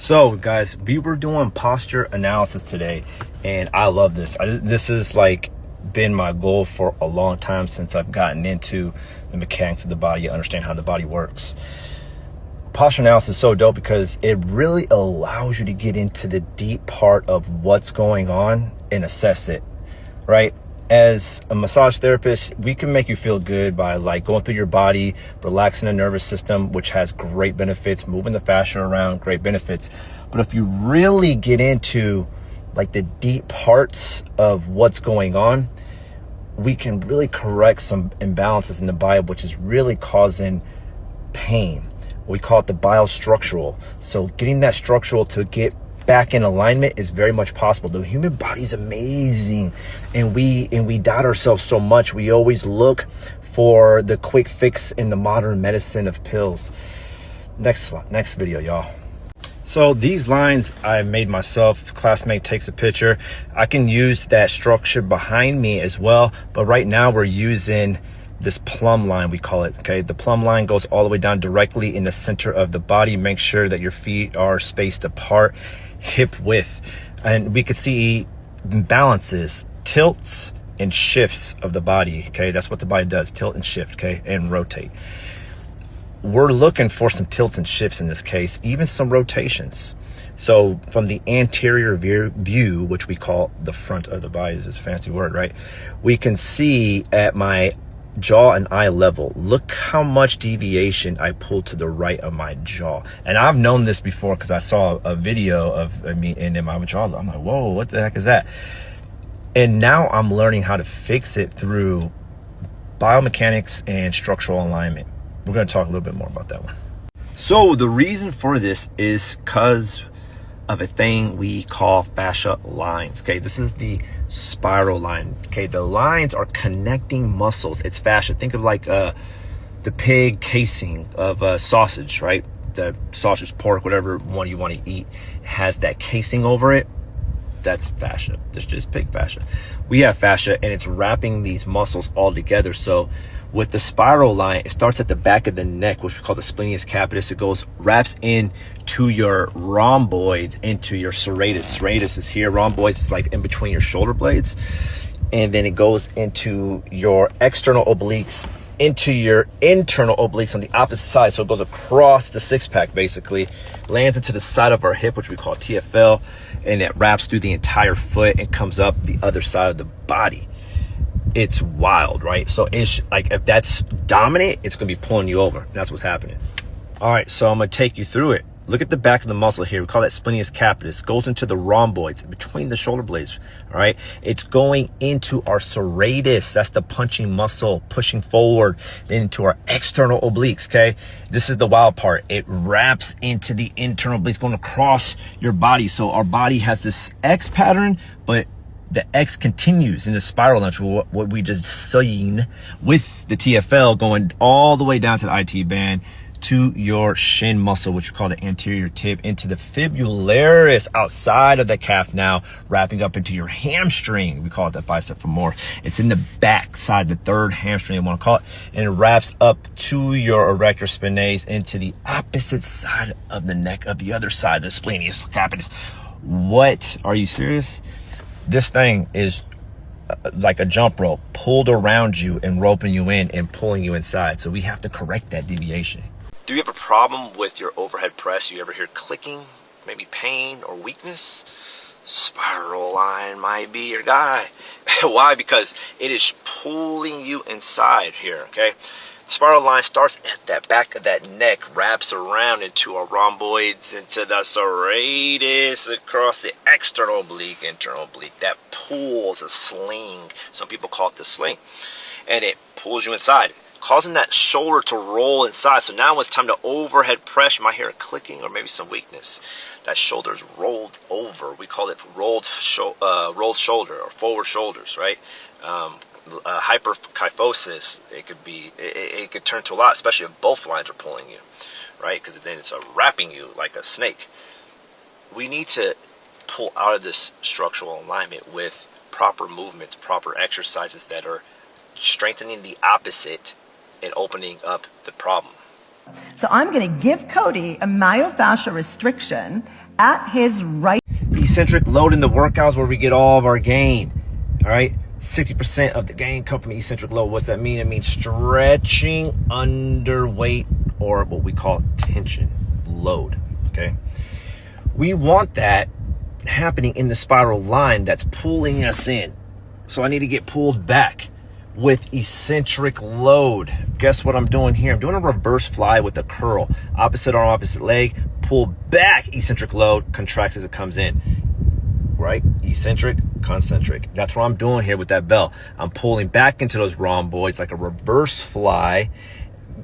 So guys, we were doing posture analysis today, and I love this. This is like been my goal for a long time since I've gotten into the mechanics of the body, understand how the body works. Posture analysis is so dope because it really allows you to get into the deep part of what's going on and assess it, right? As a massage therapist, we can make you feel good by like going through your body, relaxing the nervous system, which has great benefits, moving the fascia around, great benefits. But if you really get into like the deep parts of what's going on, we can really correct some imbalances in the body, which is really causing pain. We call it the biostructural. So getting that structural to get back in alignment is very much possible. The human body is amazing, and we doubt ourselves so much. We always look for the quick fix in the modern medicine of pills. Next video, y'all. So these lines I made myself. Classmate takes a picture. I can use that structure behind me as well, but right now we're using this plumb line, we call it. Okay, the plumb line goes all the way down directly in the center of the body. Make sure that your feet are spaced apart, hip width, and we could see imbalances, tilts and shifts of the body. Okay, that's what the body does, tilt and shift, okay, and rotate. We're looking for some tilts and shifts in this case, even some rotations. So from the anterior view, which we call the front of the body, is this fancy word, right? We can see at my jaw and eye level, look how much deviation I pulled to the right of my jaw. And I've known this before because I saw a video of me and in my jaw. I'm like, whoa, what the heck is that? And now I'm learning how to fix it through biomechanics and structural alignment. We're going to talk a little bit more about that one. So the reason for this is because of a thing we call fascia lines. Okay, this is the spiral line. Okay, the lines are connecting muscles. It's fascia. Think of like the pig casing of a sausage, right? The sausage, pork, whatever one you want to eat, has that casing over it. That's fascia. There's just pig fascia. We have fascia, and it's wrapping these muscles all together. So with the spiral line, it starts at the back of the neck, which we call the splenius capitis. It goes, wraps in to your rhomboids, into your serratus. Serratus is here. Rhomboids is like in between your shoulder blades. And then it goes into your external obliques, into your internal obliques on the opposite side. So it goes across the six pack, basically, lands into the side of our hip, which we call TFL, and it wraps through the entire foot and comes up the other side of the body. It's wild, right? So it's like, if that's dominant, it's gonna be pulling you over. That's what's happening. All right, so I'm gonna take you through it. Look at the back of the muscle here. We call that splenius capitis. It goes into the rhomboids, between the shoulder blades, all right? It's going into our serratus. That's the punching muscle, pushing forward, then into our external obliques, okay? This is the wild part. It wraps into the internal obliques, going across your body. So our body has this X pattern, but the X continues in the spiral line, what we just seen with the TFL, going all the way down to the IT band, to your shin muscle, which we call the anterior tib, into the fibularis outside of the calf now, wrapping up into your hamstring. We call it the bicep femoris. It's in the back side, the third hamstring, you want to call it, and it wraps up to your erector spinae, into the opposite side of the neck, of the other side, the splenius capitis. What? Are you serious? This thing is like a jump rope, pulled around you and roping you in and pulling you inside. So we have to correct that deviation. Do you have a problem with your overhead press? You ever hear clicking, maybe pain or weakness? Spiral line might be your guy. Why? Because it is pulling you inside here, okay? Spiral line starts at that back of that neck, wraps around into our rhomboids, into the serratus, across the external oblique, internal oblique. That pulls a sling. Some people call it the sling. And it pulls you inside, causing that shoulder to roll inside. So now when it's time to overhead press, you might hear a clicking or maybe some weakness. That shoulder's rolled over. We call it rolled shoulder or forward shoulders, right? Hyperkyphosis, it could turn to a lot, especially if both lines are pulling you, right? Because then it's wrapping you like a snake. We need to pull out of this structural alignment with proper movements, proper exercises that are strengthening the opposite and opening up the problem. So I'm going to give Cody a myofascial restriction at his right. Eccentric load in the workouts where we get all of our gain. All right. 60% of the gain come from eccentric load. What's that mean? It means stretching under weight, or what we call tension load. Okay. We want that happening in the spiral line that's pulling us in. So I need to get pulled back with eccentric load. Guess what I'm doing here? I'm doing a reverse fly with a curl. Opposite arm, opposite leg. Pull back, eccentric load, contracts as it comes in. Right? Eccentric, concentric. That's what I'm doing here with that bell. I'm pulling back into those rhomboids like a reverse fly.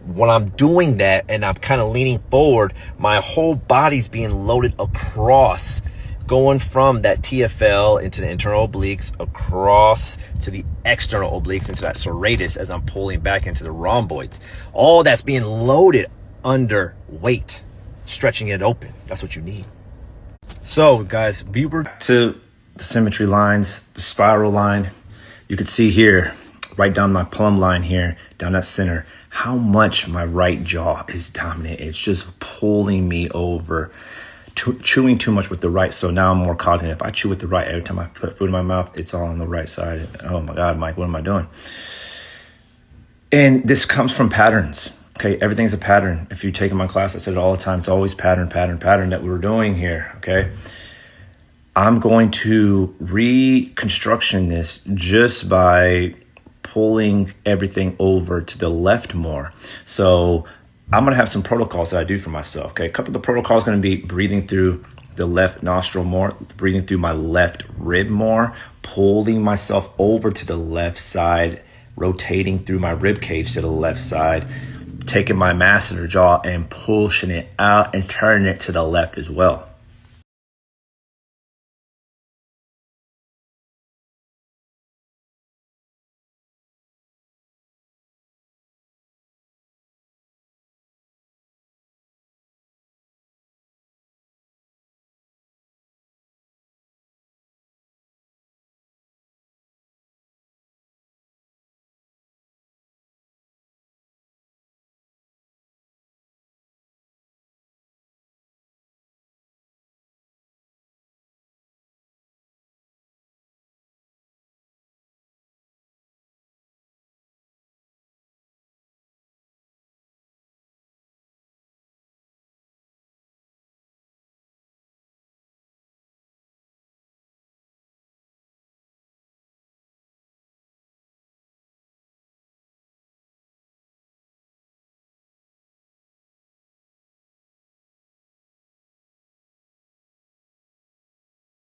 When I'm doing that and I'm kind of leaning forward, my whole body's being loaded across, going from that TFL into the internal obliques, across to the external obliques, into that serratus as I'm pulling back into the rhomboids. All that's being loaded under weight, stretching it open. That's what you need. So guys, we were to the symmetry lines, the spiral line. You could see here, right down my plumb line here, down that center, how much my right jaw is dominant. It's just pulling me over, chewing too much with the right. So now I'm more cognitive. If I chew with the right, every time I put food in my mouth, it's all on the right side. Oh my God, Mike, what am I doing? And this comes from patterns. Okay, everything's a pattern. If you take in my class, I said it all the time. It's always pattern that we're doing here, okay? I'm going to reconstruction this just by pulling everything over to the left more. So I'm going to have some protocols that I do for myself, okay? A couple of the protocols going to be breathing through the left nostril more, breathing through my left rib more, pulling myself over to the left side, rotating through my rib cage to the left side, taking my masseter jaw and pushing it out and turning it to the left as well.